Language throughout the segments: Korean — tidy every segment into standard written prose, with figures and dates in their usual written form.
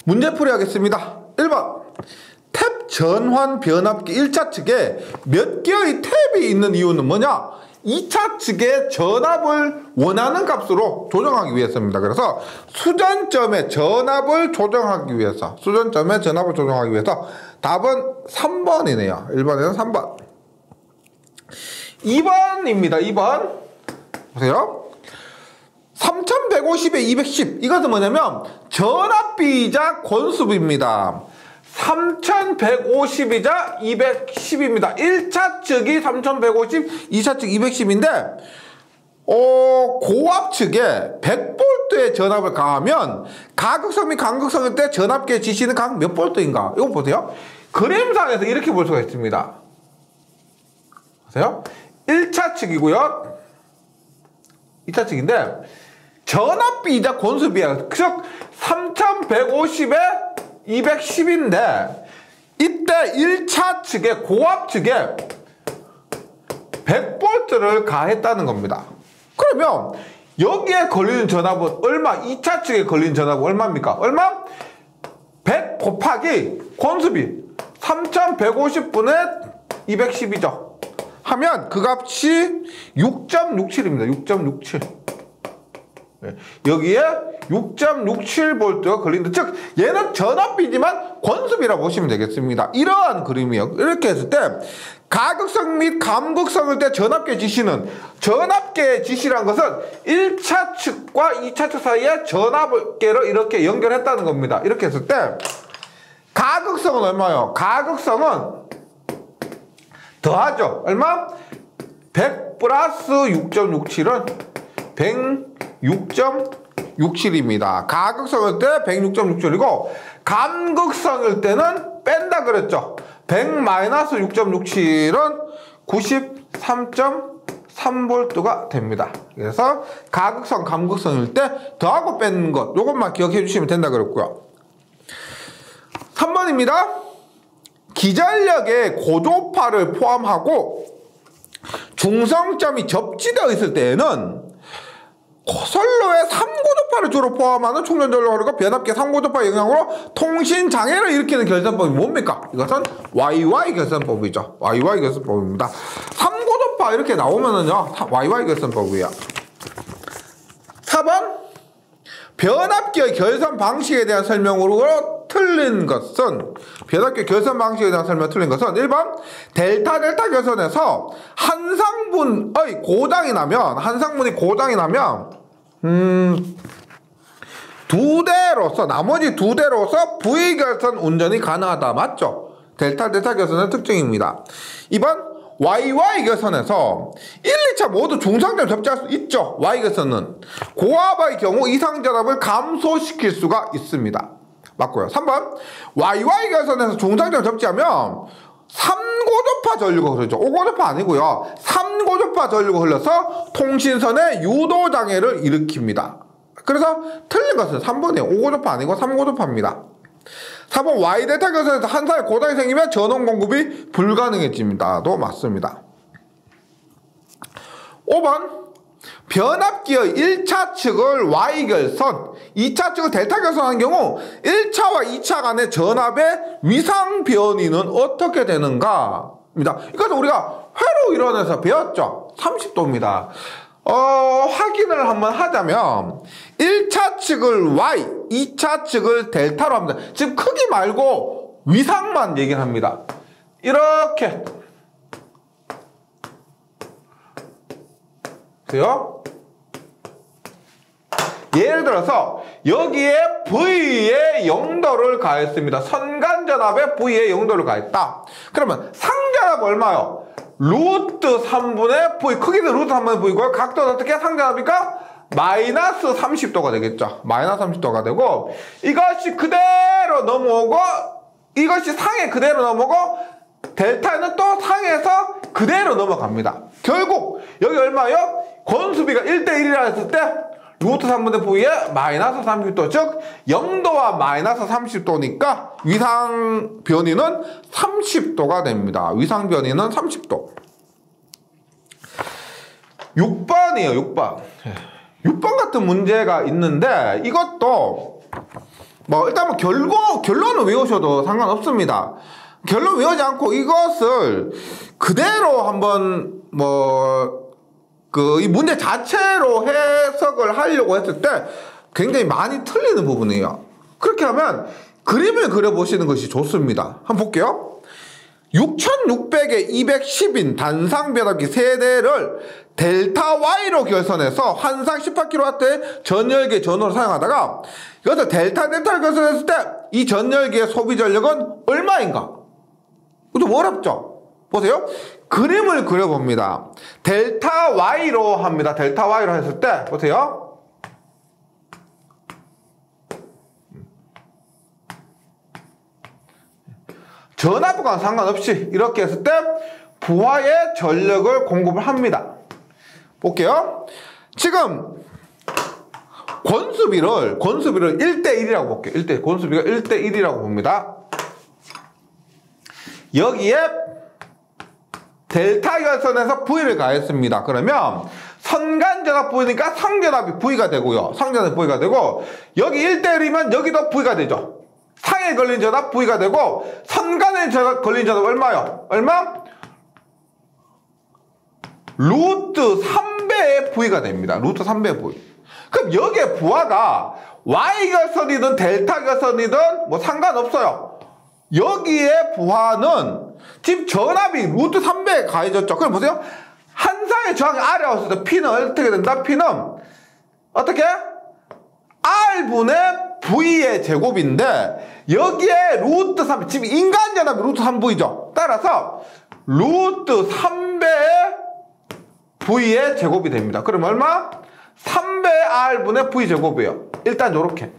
문제풀이 하겠습니다. 1번 탭 전환 변압기 1차 측에 몇 개의 탭이 있는 이유는 뭐냐? 2차 측의 전압을 원하는 값으로 조정하기 위해서입니다. 그래서 수전점의 전압을 조정하기 위해서 답은 3번이네요. 1번에는 3번. 2번입니다. 2번 보세요. 3150에 210 이것은 뭐냐면 전압비이자 권수비입니다. 3150이자 210입니다. 1차 측이 3150, 2차 측 210인데 고압 측에 100V의 전압을 가하면 가극성 및 간극성일 때 전압계의 지시는 각 몇 볼트인가? 이거 보세요. 그림상에서 이렇게 볼 수가 있습니다. 보세요. 1차 측이고요. 2차 측인데 전압비이자 권수비야. 즉 3150에 210인데 이때 1차 측에 고압 측에 100V를 가했다는 겁니다. 그러면 여기에 걸리는 전압은 얼마? 2차 측에 걸리는 전압은 얼마입니까? 얼마? 100 곱하기 권수비 3150분의 210이죠. 하면 그 값이 6.67입니다. 6.67. 여기에 6.67V가 걸린다. 즉 얘는 전압비지만 권수비라고 보시면 되겠습니다. 이러한 그림이에요. 이렇게 했을 때 가극성 및 감극성일 때 전압계 지시는 전압계의 지시란 것은 1차 측과 2차 측 사이에 전압계를 이렇게 연결했다는 겁니다. 이렇게 했을 때 가극성은 얼마요? 가극성은 더하죠. 얼마? 100 플러스 6.67은 106.67입니다. 가극성일 때 106.67이고 감극성일 때는 뺀다 그랬죠. 100 마이너스 6.67은 93.3V가 됩니다. 그래서 가극성, 감극성일 때 더하고 뺀 것 요것만 기억해 주시면 된다 그랬고요. 3번입니다. 기전력의 고조파를 포함하고 중성점이 접지되어 있을 때에는 선로의 3고조파를 주로 포함하는 충전전력 흐르고 변압기 3고조파 영향으로 통신장애를 일으키는 결선법이 뭡니까? 이것은 YY 결선법이죠. YY 결선법입니다. 3고조파 이렇게 나오면은요, YY 결선법이에요. 4번 변압기의 결선 방식에 대한 설명으로 틀린 것은 변압기 결선 방식에 대한 설명 틀린 것은 1번 델타 결선에서 한 상분의 고장이 나면 나머지 두 대로서 V 결선 운전이 가능하다. 맞죠? 델타 결선의 특징입니다. 2번 YY 결선에서 1, 2차 모두 중상점 접지할 수 있죠. Y 결선은 고압의 경우 이상 전압을 감소시킬 수가 있습니다. 맞고요. 3번 YY 결선에서 중상점 접지하면 3고조파 전류가 흐르죠. 5고조파 아니고요. 3고조파 전류가 흘러서 통신선에 유도장애를 일으킵니다. 그래서 틀린 것은 3번이에요. 5고조파 아니고 3고조파입니다. 4번 Y델타 결선에서 한 사이 고장이 생기면 전원 공급이 불가능해집니다.도 맞습니다. 5번 변압기의 1차 측을 Y결선, 2차 측을 델타 결선하는 경우 1차와 2차 간의 전압의 위상 변이는 어떻게 되는가? 입니다. 이것은 우리가 회로 이론에서 배웠죠. 30도입니다. 확인을 한번 하자면 1차 측을 Y, 2차 측을 델타로 합니다. 지금 크기 말고 위상만 얘기를 합니다. 이렇게 보세요. 예를 들어서 여기에 V의 0도를 가했습니다. 선간전압에 V의 0도를 가했다. 그러면 상전압 얼마요? 루트 3분의 V. 크기는 루트 3분의 V고요. 각도는 어떻게 상전압이니까 마이너스 30도가 되겠죠. 마이너스 30도가 되고 이것이 그대로 넘어오고 이것이 상에 그대로 넘어오고 델타는 또 상에서 그대로 넘어갑니다. 결국 여기 얼마요? 권수비가 1대1이라 했을 때 루트 3분의 V에 마이너스 30도, 즉 0도와 마이너스 30도니까 위상 변이는 30도가 됩니다. 위상 변이는 30도. 6번이에요. 6번. 6번 같은 문제가 있는데 이것도 뭐 일단 뭐 결론을 외우셔도 상관없습니다. 결론 외우지 않고 이것을 그대로 한번 뭐 이 문제 자체로 해석을 하려고 했을 때 굉장히 많이 틀리는 부분이에요. 그렇게 하면 그림을 그려보시는 것이 좋습니다. 한번 볼게요. 6600에 210인 단상 변압기 3대를 델타 Y로 결선해서 환상 18kW의 전열기 전원을 사용하다가 이것을 델타를 결선했을 때 이 전열기의 소비 전력은 얼마인가? 이것도 어렵죠? 보세요. 그림을 그려봅니다. 델타 Y로 합니다. 델타 Y로 했을 때 보세요. 전압과 상관없이 이렇게 했을 때 부하의 전력을 공급을 합니다. 볼게요. 지금 권수비를 1대1이라고 볼게요. 권수비가 1대1이라고 봅니다. 여기에 델타 결선에서 V를 가했습니다. 그러면 선간전압 V니까 상전압이 V가 되고요. 상전압이 V가 되고 여기 1대1이면 여기도 V가 되죠. 상에 걸린 전압 V가 되고 선간에 걸린 전압 얼마요? 얼마? 루트 3배의 V가 됩니다. 루트 3배의 V. 그럼 여기에 부하가 Y 결선이든 델타 결선이든 뭐 상관없어요. 여기에 부하는 지금 전압이 루트 3배에 가해졌죠. 그럼 보세요. 한 상의 저항이 R에 왔을 때 P는 어떻게 된다? P는 어떻게? R분의 V의 제곱인데 여기에 루트 3, 지금 인간 전압이 루트 3V죠. 따라서 루트 3배의 V의 제곱이 됩니다. 그럼 얼마? 3배 R분의 V 제곱이에요. 일단 요렇게.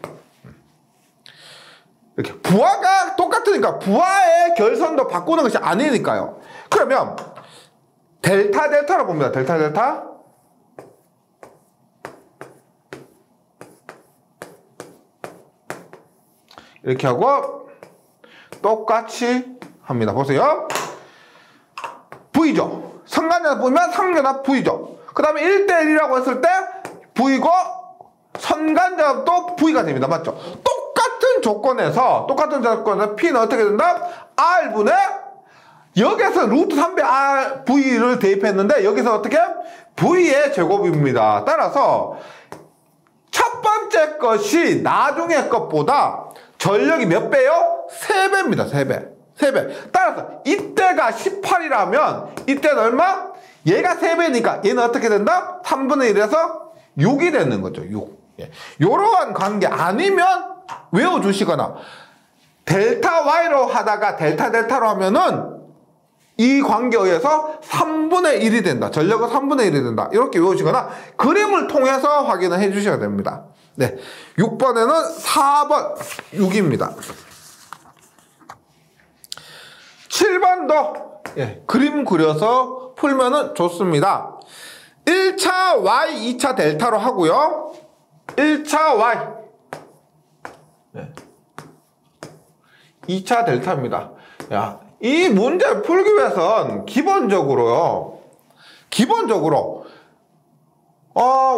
이렇게. 부하가 똑같으니까 부하의 결선도 바꾸는 것이 아니니까요. 그러면 델타로 봅니다. 델타. 이렇게 하고 똑같이 합니다. 보세요. V죠. 선간전압 보면 상전압 V죠. 그 다음에 1대1이라고 했을 때 V고 선간전압도 V가 됩니다. 맞죠? 똑같은 조건에서 P는 어떻게 된다? R분의 여기서 루트 3배 R V를 대입했는데 여기서 어떻게? V의 제곱입니다. 따라서 첫 번째 것이 나중에 것보다 전력이 몇 배요? 3배입니다. 3배. 따라서 이때가 18이라면 이때는 얼마? 얘가 3배니까 얘는 어떻게 된다? 3분의 1에서 6이 되는 거죠. 6. 이러한 관계 아니면 외워주시거나 델타 Y로 하다가 델타로 하면은 이 관계에 의해서 3분의 1이 된다. 전력은 3분의 1이 된다. 이렇게 외우시거나 그림을 통해서 확인을 해주셔야 됩니다. 네, 6번에는 4번 6입니다. 7번도 그림 그려서 풀면은 좋습니다. 1차 Y, 2차 델타로 하고요. 1차 Y 2차 델타입니다. 이 문제 풀기 위해선 기본적으로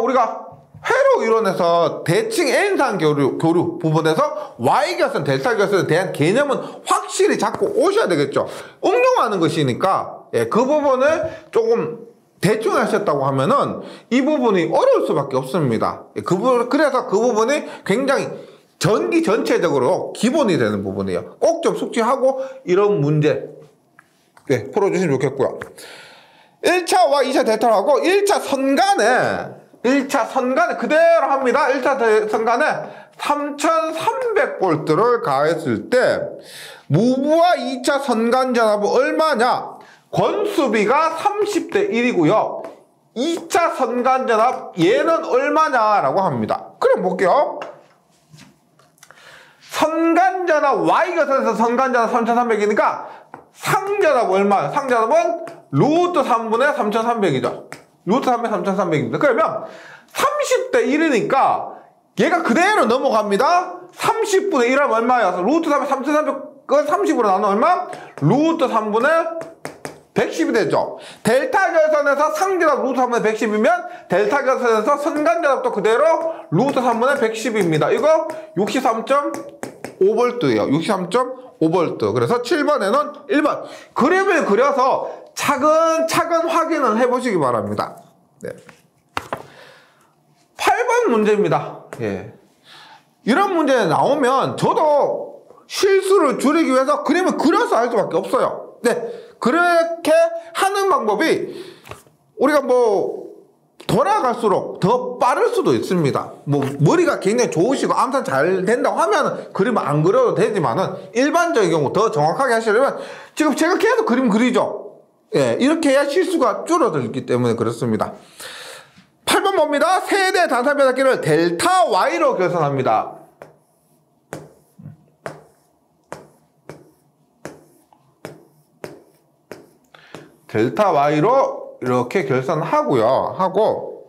우리가 회로 이론에서 대칭 N상 교류 부분에서 Y 결선, 델타 결선에 대한 개념은 확실히 잡고 오셔야 되겠죠. 응용하는 것이니까 그 부분을 조금 대충 하셨다고 하면은 이 부분이 어려울 수밖에 없습니다. 그래서 그 부분이 굉장히 전기 전체적으로 기본이 되는 부분이에요. 꼭 좀 숙지하고 이런 문제 풀어주시면 좋겠고요. 1차 Y, 2차 델타로 하고 1차 선간에 그대로 합니다. 1차 선간에 3300V를 가했을 때 무부하 2차 선간 전압은 얼마냐? 권수비가 30대 1이고요. 2차 선간 전압 얘는 얼마냐라고 합니다. 그럼 볼게요. 선간전압 Y결선에서 선간전압 3300이니까 상전압 얼마예요? 상전압은 루트 3분의 3300이죠. 루트 3분의 3300입니다. 그러면 30대 1이니까 얘가 그대로 넘어갑니다. 30분의 1 하면 얼마예요? 루트 3분의 3300은 30으로 나누면 얼마? 루트 3분의 110이 되죠. 델타 결선에서 상전압 루트 3분의 110이면 델타 결선에서 선간전압도 그대로 루트 3분의 110입니다. 이거 63.5V예요. 63.5V. 그래서 7번에는 1번 그림을 그려서 차근차근 확인을 해보시기 바랍니다. 네. 8번 문제입니다. 예. 이런 문제 나오면 저도 실수를 줄이기 위해서 그림을 그려서 할 수밖에 없어요. 네. 그렇게 하는 방법이 우리가 뭐 돌아갈수록 더 빠를 수도 있습니다. 뭐 머리가 굉장히 좋으시고 암산 잘 된다고 하면 그림을 안 그려도 되지만은 일반적인 경우 더 정확하게 하시려면 지금 제가 계속 그림 그리죠. 예, 이렇게 해야 실수가 줄어들기 때문에 그렇습니다. 8번 봅니다. 세대 단산 변압기를 델타 Y로 결선합니다. 델타 Y로 이렇게 결선하고요. 하고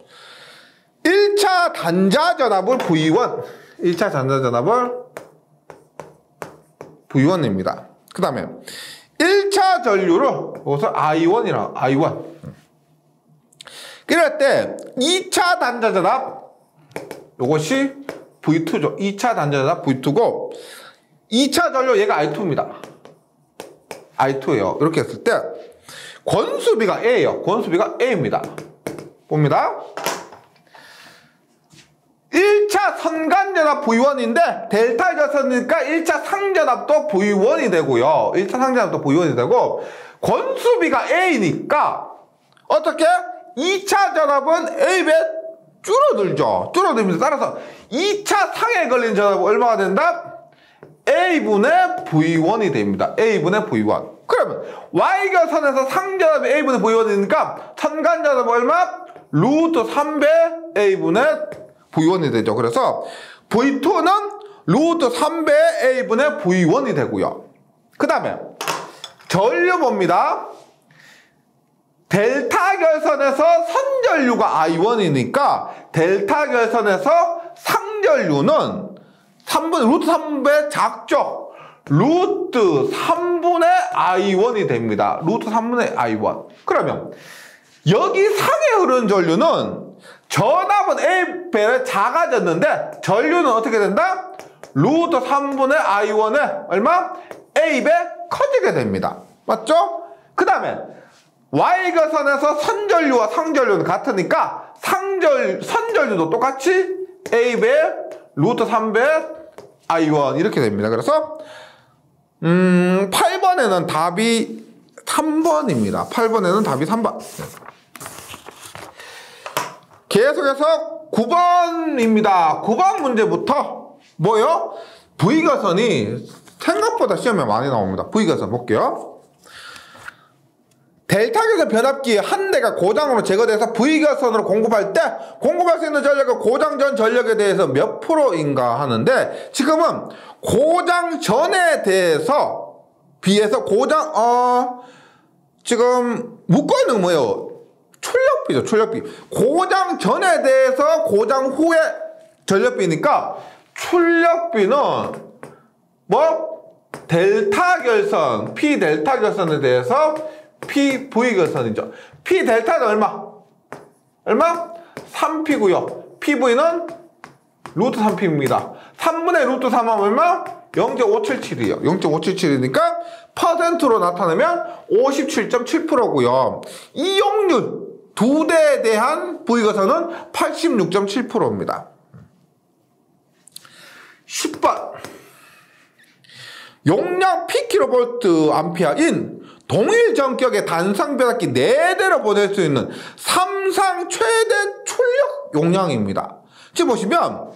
1차 단자 전압을 V1 1차 단자 전압을 V1입니다. 그 다음에 1차 전류를 여기서 I1이라 I1 이럴 때 2차 단자 전압 요것이 V2죠. 2차 단자 전압 V2고 2차 전류 얘가 I2입니다. I2예요. 이렇게 했을 때 권수비가 A예요. 권수비가 A입니다. 봅니다. 1차 선간전압 V1인데 델타 결선이니까 1차 상전압도 V1이 되고요. 1차 상전압도 V1이 되고 권수비가 A니까 어떻게? 2차 전압은 A배 줄어들죠. 줄어듭니다. 따라서 2차 상에 걸린 전압은 얼마가 된다? A분의 V1이 됩니다. A분의 V1. 그러면 Y결선에서 상전압이 A분의 V1이니까 선간전압은 얼마? 루트 3배 A분의 V1이 되죠. 그래서 V2는 루트 3배 A분의 V1이 되고요. 그 다음에 전류 봅니다. 델타 결선에서 선전류가 I1이니까 델타 결선에서 상전류는 3분, 루트 3배 작죠. 루트 3분의 I1이 됩니다. 루트 3분의 I1. 그러면 여기 상에 흐르는 전류는 전압은 A배에 작아졌는데 전류는 어떻게 된다? 루트 3분의 I1에 얼마? A배 커지게 됩니다. 맞죠? 그 다음에 Y결선에서 선전류와 상전류는 같으니까 선전류도 똑같이 A배 루트 3배 I1 이렇게 됩니다. 그래서 8번에는 답이 3번입니다. 8번에는 답이 3번. 계속해서 9번입니다. 9번 문제부터 뭐요? V결선이 생각보다 시험에 많이 나옵니다. V결선 볼게요. 델타 결선 변압기 한 대가 고장으로 제거돼서 V결선으로 공급할 때 공급할 수 있는 전력은 고장 전 전력에 대해서 몇 프로인가 하는데 지금은 고장 전에 대해서 비해서 지금 묶어있는 뭐예요? 출력비죠. 출력비. 고장 전에 대해서 고장 후에 전력비니까 출력비는 뭐? 델타 결선, P 델타 결선에 대해서 P V 결선이죠. P 델타는 얼마? 얼마? 3P고요. PV는 루트 3P입니다. 3분의 루트 3하면 얼마? 0.577이에요. 0.577이니까 퍼센트로 나타내면 57.7%고요. 이용률 두 대에 대한 V결선은 86.7%입니다. 10번 용량 PkVA인 동일 전격의 단상 변압기 4대로 보낼 수 있는 삼상 최대 출력 용량입니다. 지금 보시면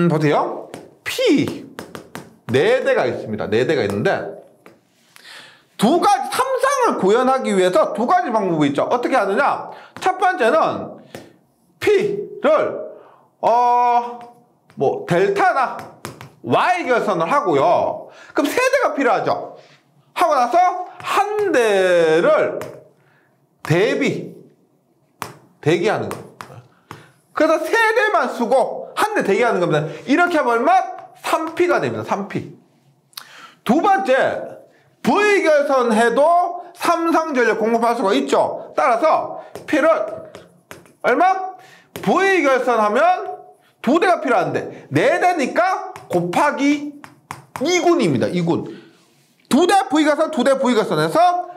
보세요. P 4대가 있습니다. 4대가 있는데 두 가지 삼상을 구현하기 위해서 두 가지 방법이 있죠. 어떻게 하느냐? 첫 번째는 P를 뭐 델타나 Y 결선을 하고요. 그럼 3대가 필요하죠. 하고 나서 한 대를 대기하는 거예요. 그래서 3대만 쓰고 한 대 대기하는 겁니다. 이렇게 하면 얼마? 3P가 됩니다. 3P. 두 번째, V결선 해도 삼성전력 공급할 수가 있죠. 따라서 P는 얼마? V결선 하면 2대가 필요한데 4대니까 곱하기 2군입니다. 2군. 2대 V결선, 2대 V결선에서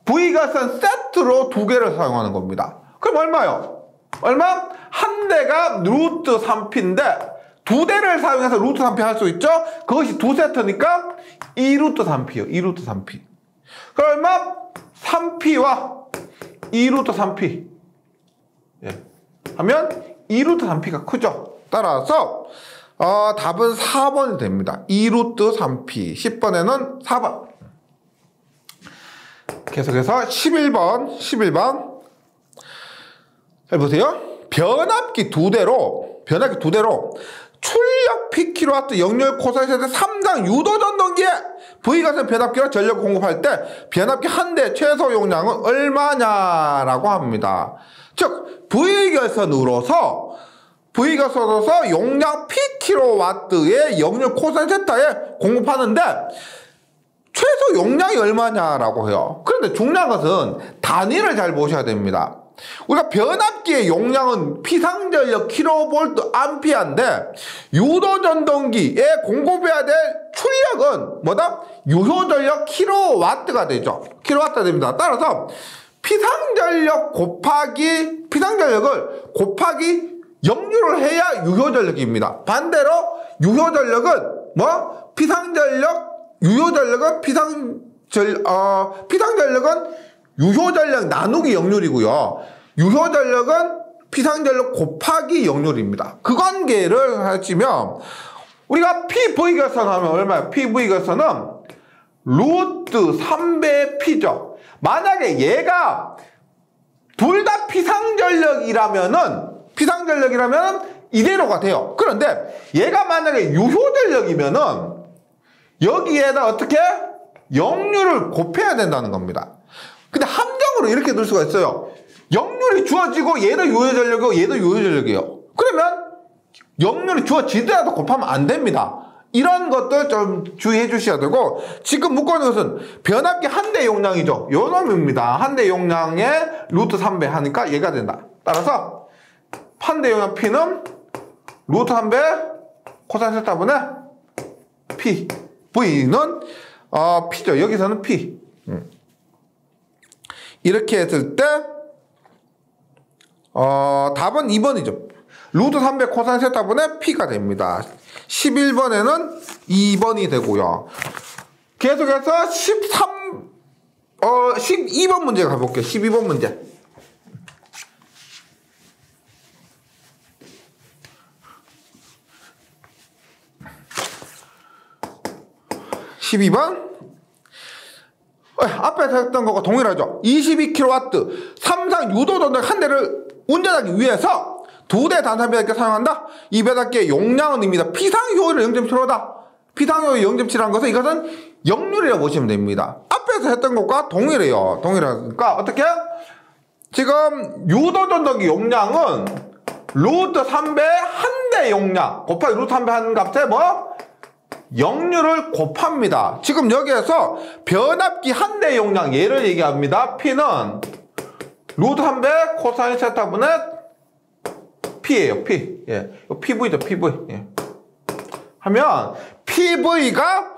V결선 세트로 2개를 사용하는 겁니다. 그럼 얼마요? 얼마? 한 대가 루트 3P인데 2대를 사용해서 루트 3P 할 수 있죠? 그것이 2세트니까 2루트 3P요. 2루트 3P. 그럼 얼마? 3P와 2루트 3P. 예. 하면 2루트 3P가 크죠? 따라서 답은 4번이 됩니다. 2루트 3P. 10번에는 4번. 계속해서 11번. 잘 보세요. 변압기 두 대로 출력 PkW 역률 코사인 세대 3당 유도 전동기에 V가선 변압기로 전력 공급할 때 변압기 한 대 최소 용량은 얼마냐라고 합니다. 즉 V결선으로서 용량 PkW의 역률 코사인 세타에 공급하는데 최소 용량이 얼마냐라고 해요. 그런데 중요한 것은 단위를 잘 보셔야 됩니다. 우리가 변압기의 용량은 피상전력 킬로볼트 암피아인데 유도전동기에 공급해야 될 출력은 뭐다? 유효전력 킬로와트가 되죠. 킬로와트가 됩니다. 따라서 피상전력을 곱하기 역류를 해야 유효전력입니다. 반대로 유효전력은 피상전력은 유효전력 나누기 역률이고요. 유효전력은 피상전력 곱하기 역률입니다. 그 관계를 하시면 우리가 PV결선 하면 얼마예요? PV결선은 루트 3배 P죠. 만약에 얘가 둘 다 피상전력이라면은 이대로가 돼요. 그런데 얘가 만약에 유효전력이면은 여기에다 어떻게? 역률을 곱해야 된다는 겁니다. 근데 함정으로 이렇게 넣을 수가 있어요. 역률이 주어지고 얘도 유효전력이고 얘도 유효전력이에요. 그러면 역률이 주어지더라도 곱하면 안 됩니다. 이런 것들 좀 주의해 주셔야 되고, 지금 묶어놓은 것은 변압기 한 대 용량이죠. 요 놈입니다. 한 대 용량에 루트 3배 하니까 얘가 된다. 따라서 한 대 용량 P는 루트 3배 코사인 세타분의 P. V는 P죠. 여기서는 P. 이렇게 했을 때 답은 2번이죠. 루트 300 코사인 세타분의 P가 됩니다. 11번에는 2번이 되고요. 계속해서 12번 문제 가볼게요. 12번 문제. 12번. 앞에서 했던 거가 동일하죠. 22kW 삼성 유도전동 한 대를 운전하기 위해서 2대 단산 변압기를 사용한다. 이 변압기의 용량은입니다. 피상효율은 0.75다. 피상효율 0.7이라는 것은 이것은 역률이라고 보시면 됩니다. 앞에서 했던 것과 동일해요. 동일하니까 어떻게? 지금 유도전동기 용량은 루트 3배 한 대 용량 곱하기 루트 3배 한 값에 역률을 곱합니다. 지금 여기에서 변압기 한 대 용량 얘를 얘기합니다. P는 루트 3배 코사인 세타분의 P예요. P. 예. PV죠. PV. 예. 하면 PV가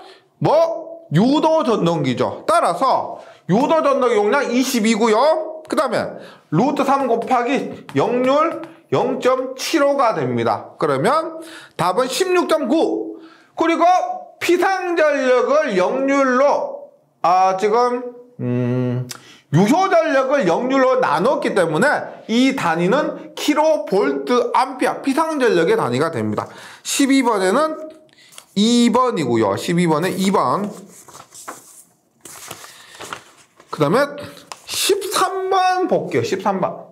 유도 전동기죠. 따라서 유도 전동기 용량 22고요. 그 다음에 루트 3 곱하기 역률 0.75가 됩니다. 그러면 답은 16.9. 그리고 피상전력을 역률로 유효전력을 역률로 나눴기 때문에 이 단위는 킬로볼트 암페어 피상전력의 단위가 됩니다. 12번에는 2번이고요. 12번에 2번. 그 다음에 13번 볼게요. 13번.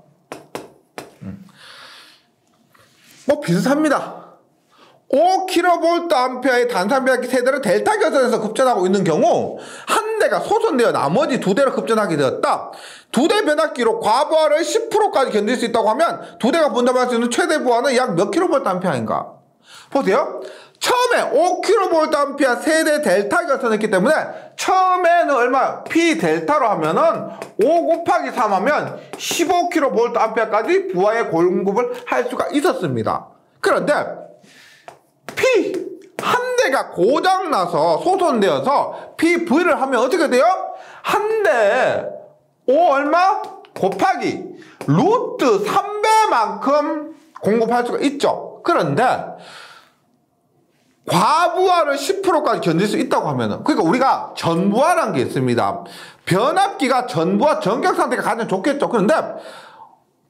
비슷합니다. 5kV 암페어의 단산 변압기 세대를 델타 결선에서 급전하고 있는 경우 한 대가 소선되어 나머지 2대로 급전하게 되었다. 2대 변압기로 과부하를 10%까지 견딜 수 있다고 하면 2대가 분담할 수 있는 최대 부하는 약 몇 kV 암페어인가? 보세요. 처음에 5kVA 세대 델타 결선했기 때문에 처음에는 얼마? P 델타로 하면은 5 곱하기 3 하면 15kVA까지 부하의 공급을 할 수가 있었습니다. 그런데 P 한 대가 고장나서 소선되어서 PV를 하면 어떻게 돼요? 한 대에 5 얼마? 곱하기 루트 3배만큼 공급할 수가 있죠. 그런데 과부하를 10%까지 견딜 수 있다고 하면은, 그러니까 우리가 전부하라는 게 있습니다. 변압기가 전부하 전격 상태가 가장 좋겠죠. 그런데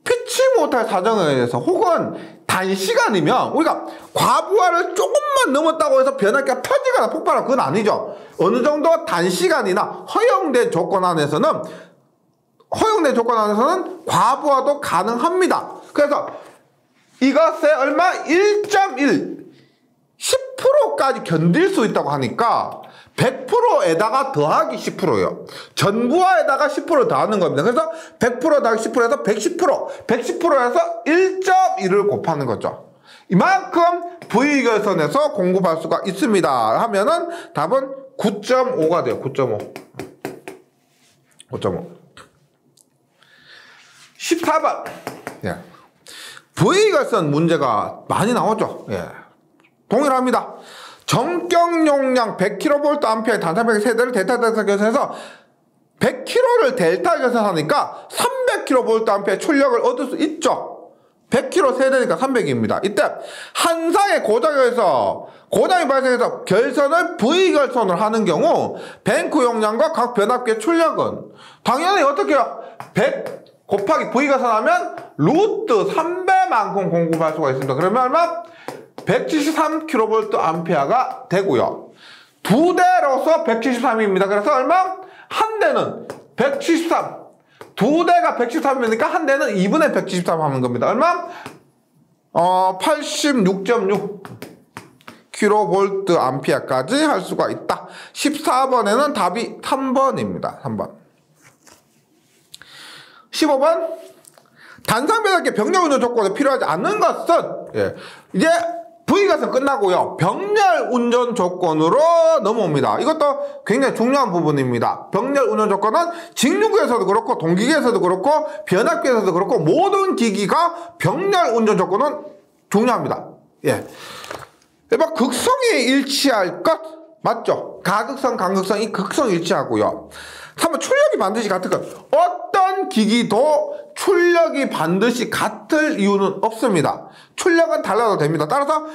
피치 못할 사정에 의해서 혹은 단시간이면 우리가 과부하를 조금만 넘었다고 해서 변압기가 터지거나 폭발하는 그건 아니죠. 어느 정도 단시간이나 허용된 조건 안에서는 과부하도 가능합니다. 그래서 이것에 얼마? 1.1 10%까지 견딜 수 있다고 하니까 100%에다가 더하기 10%예요. 전부하에다가 10% 더하는 겁니다. 그래서 100% 더하기 10%에서 110%, 110%에서 1.1을 곱하는 거죠. 이만큼 V결선에서 공급할 수가 있습니다. 하면은 답은 9.5가 돼요. 9.5. 14번. 예. V결선 문제가 많이 나오죠. 예. 동일합니다. 전격 용량 100kVA 단산벽 세대를 델타 결선해서 100kV를 델타 결선하니까 300kVA 출력을 얻을 수 있죠. 100kV 세대니까 300입니다. 이때 한상의 고장이 발생해서 결선을 V결선을 하는 경우 뱅크 용량과 각 변압기의 출력은 당연히 어떻게 해요? 100 곱하기 V결선 하면 루트 3배만큼 공급할 수가 있습니다. 그러면 얼마? 173kVA가 되고요. 두 대로서 173입니다. 그래서 얼마? 한 대는 173. 두 대가 173이니까 한 대는 2분의 173 하는 겁니다. 얼마? 86.6 kVA까지 할 수가 있다. 14번에는 답이 3번입니다. 3번. 15번. 단상변압기 병렬 운전 조건에 필요하지 않는 것은, 예, 이제 V결선 끝나고요. 병렬 운전 조건으로 넘어옵니다. 이것도 굉장히 중요한 부분입니다. 병렬 운전 조건은 직류기에서도 그렇고 동기기에서도 그렇고 변압기에서도 그렇고 모든 기기가 병렬 운전 조건은 중요합니다. 예. 극성이 일치할 것 맞죠? 가극성, 간극성이 극성 일치하고요. 3번 출력이 반드시 같을 것. 어떤 기기도 출력이 반드시 같을 이유는 없습니다. 출력은 달라도 됩니다. 따라서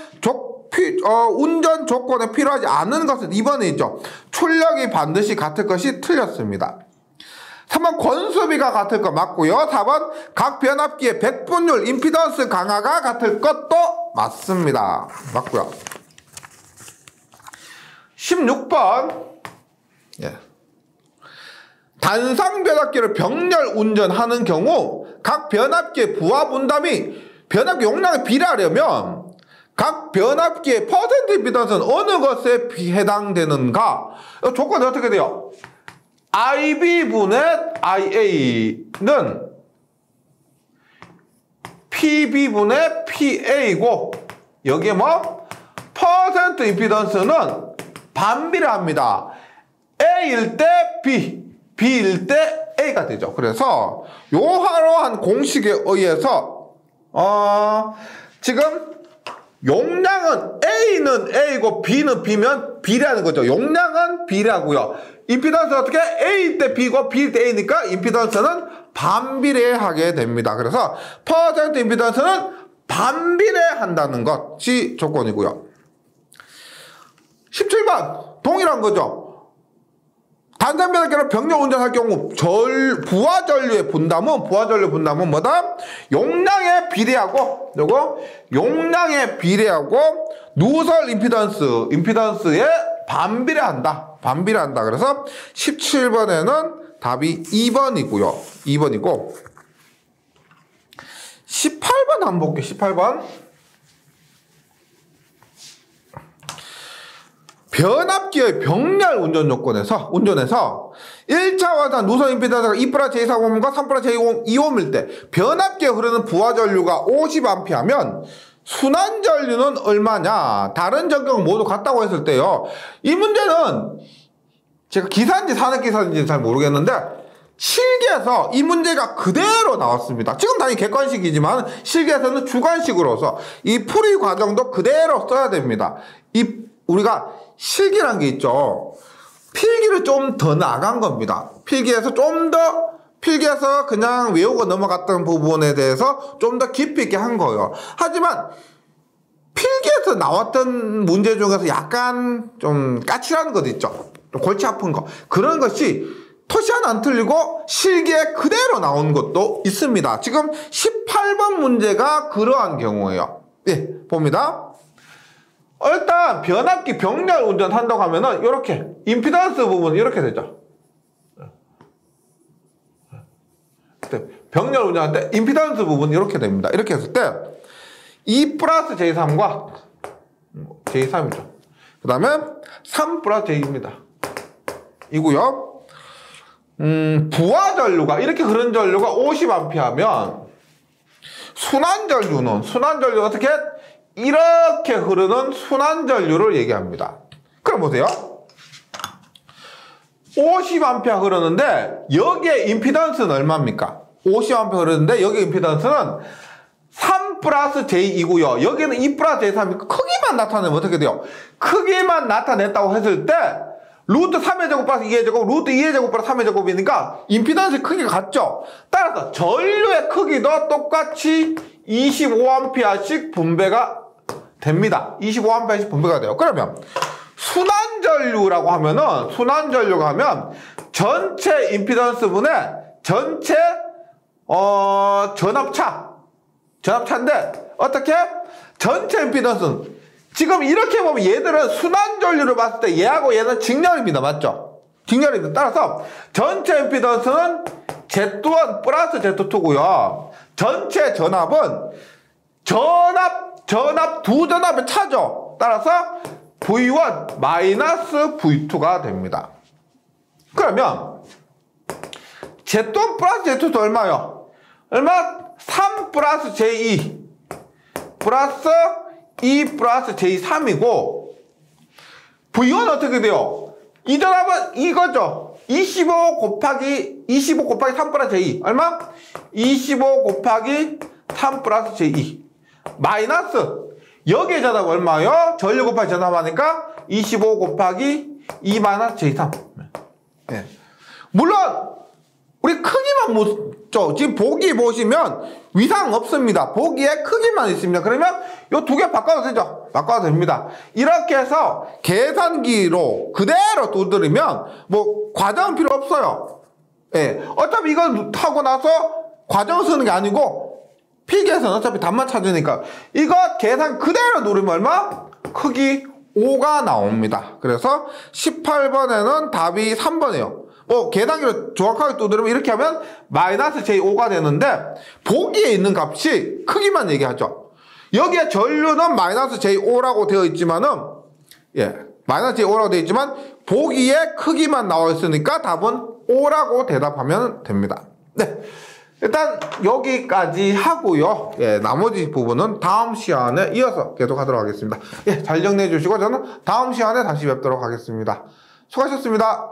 운전 조건에 필요하지 않은 것은 2번에 있죠. 출력이 반드시 같을 것이 틀렸습니다. 3번 권수비가 같을 것 맞고요. 4번 각 변압기의 백분율 임피던스 강화가 같을 것도 맞습니다. 맞고요. 16번. 예. 단상 변압기를 병렬 운전하는 경우 각 변압기의 부하 분담이 변압기 용량에 비례하려면 각 변압기의 퍼센트 임피던스는 어느 것에 해당되는가? 조건이 어떻게 돼요? IB분의 IA는 PB분의 PA이고 여기에 뭐? 퍼센트 임피던스는 반비례합니다. A일 때 B, B일 때 A가 되죠. 그래서 요하로한 공식에 의해서 지금 용량은 A는 A고 B는 B면 비례하는 거죠. 용량은 비례하고요. 임피던스는 어떻게? A일 때 B고 B일 때 A니까 임피던스는 반비례하게 됩니다. 그래서 퍼센트 임피던스는 반비례한다는 것이 조건이고요. 17번 동일한 거죠. 단상변압기를 병렬 운전할 경우 부하 전류의 분담은 뭐다? 용량에 비례하고 용량에 비례하고 누설 임피던스에 반비례한다. 그래서 17번에는 답이 2번이고요. 2번이고 18번 한번 볼게요. 18번. 변압기의 병렬 운전에서 1차 완산 누설 임피던스가 2+J40옴과 3+J20옴일 때 변압기에 흐르는 부하 전류가 50A면 순환전류는 얼마냐? 다른 전격 모두 같다고 했을 때요. 이 문제는 제가 기사인지 산업기사인지 잘 모르겠는데 실기에서 이 문제가 그대로 나왔습니다. 지금 당연히 객관식이지만 실기에서는 주관식으로서 이 풀이 과정도 그대로 써야 됩니다. 우리가 실기란 게 있죠. 필기를 좀 더 나간 겁니다. 필기에서 그냥 외우고 넘어갔던 부분에 대해서 좀 더 깊이 있게 한 거예요. 하지만 필기에서 나왔던 문제 중에서 약간 좀 까칠한 것 있죠. 좀 골치 아픈 거. 그런 것이 토시 하나 안 틀리고 실기에 그대로 나온 것도 있습니다. 지금 18번 문제가 그러한 경우예요. 예, 봅니다. 일단 변압기 병렬 운전한다고 하면은 이렇게 임피던스 부분은 이렇게 되죠. 병렬 운전할 때 임피던스 부분은 이렇게 됩니다. 이렇게 했을 때 2 플러스 J3과 J3이죠. 그 다음에 3 플러스 J입니다. 이고요. 부하전류가 이렇게 흐른 전류가 50A면 순환전류 어떻게? 이렇게 흐르는 순환전류를 얘기합니다. 그럼 보세요. 50A 흐르는데 여기에 임피던스는 얼마입니까? 50A 흐르는데 여기 임피던스는 3 플러스 J2고요. 여기는 2 플러스 J3이니까 크기만 나타내면 어떻게 돼요? 크기만 나타냈다고 했을 때 루트 3의 제곱 플러스 2의 제곱, 루트 2의 제곱 플러스 3의 제곱이니까 임피던스 크기가 같죠? 따라서 전류의 크기도 똑같이 25A씩 분배가 됩니다. 25A씩 분배가 돼요. 그러면 순환전류라고 하면은 순환전류가 하면 전체 임피던스분의 전체 전압차인데 어떻게? 전체 임피던스는 지금 이렇게 보면 얘들은 순환전류를 봤을 때 얘하고 얘는 직렬입니다. 맞죠? 직렬입니다. 따라서 전체 임피던스는 Z1 플러스 Z2고요. 전체 전압은 두 전압의 차죠. 따라서 V1 마이너스 V2가 됩니다. 그러면 Z1 플러스 Z2도 얼마요? 3 플러스 J2 플러스 2 플러스 J3이고 V1 어떻게 돼요? 이 전압은 이거죠. 25 곱하기 3 플러스 J2 얼마? 25 곱하기 3 플러스 J2 마이너스 여기에 전압 얼마요? 전류 곱하기 전압하니까 25 곱하기 2 마이너스 J3. 네. 물론 우리 크기만 묻죠. 지금 보기 보시면 위상 없습니다. 보기에 크기만 있습니다. 그러면 이 두 개 바꿔도 되죠. 바꿔도 됩니다. 이렇게 해서 계산기로 그대로 두드리면 뭐 과정은 필요 없어요. 예. 어차피 이거 하고 나서 과정 쓰는 게 아니고 필기에서는 어차피 답만 찾으니까 이거 계산 그대로 누르면 얼마? 크기 5가 나옵니다. 그래서 18번에는 답이 3번이에요. 뭐 계산기로 정확하게 두드리면 이렇게 하면 마이너스 J5가 되는데 보기에 있는 값이 크기만 얘기하죠. 여기에 전류는 마이너스 J5라고 되어 있지만은 마이너스 J5라고 되어 있지만 보기에 크기만 나와 있으니까 답은 5라고 대답하면 됩니다. 네. 일단 여기까지 하고요. 나머지 부분은 다음 시간에 이어서 계속 하도록 하겠습니다. 잘 정리해 주시고 저는 다음 시간에 다시 뵙도록 하겠습니다. 수고하셨습니다.